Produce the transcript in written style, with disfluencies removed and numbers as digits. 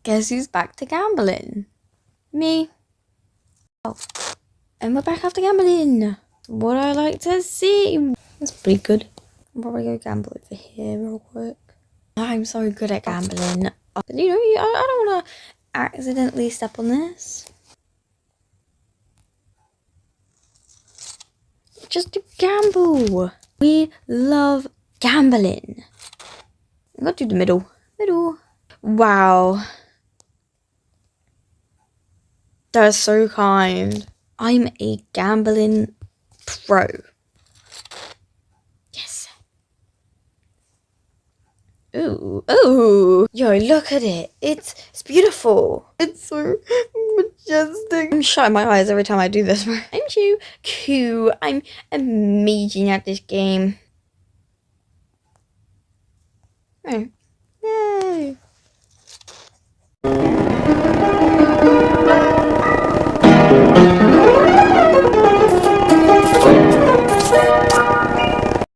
Guess who's back to gambling? Me. Oh, and we're back after gambling. What I like to see. That's pretty good. I'll probably go gamble over here real quick. I'm so good at gambling. You know, I don't want to accidentally step on this. Just to gamble. We love gambling. I'm gonna do the middle. Wow. That's so kind. I'm a gambling pro. Yes. Ooh. Yo, look at it. It's beautiful. It's so majestic. I'm shutting my eyes every time I do this. I'm so cool. I'm amazing at this game. Oh. Yay.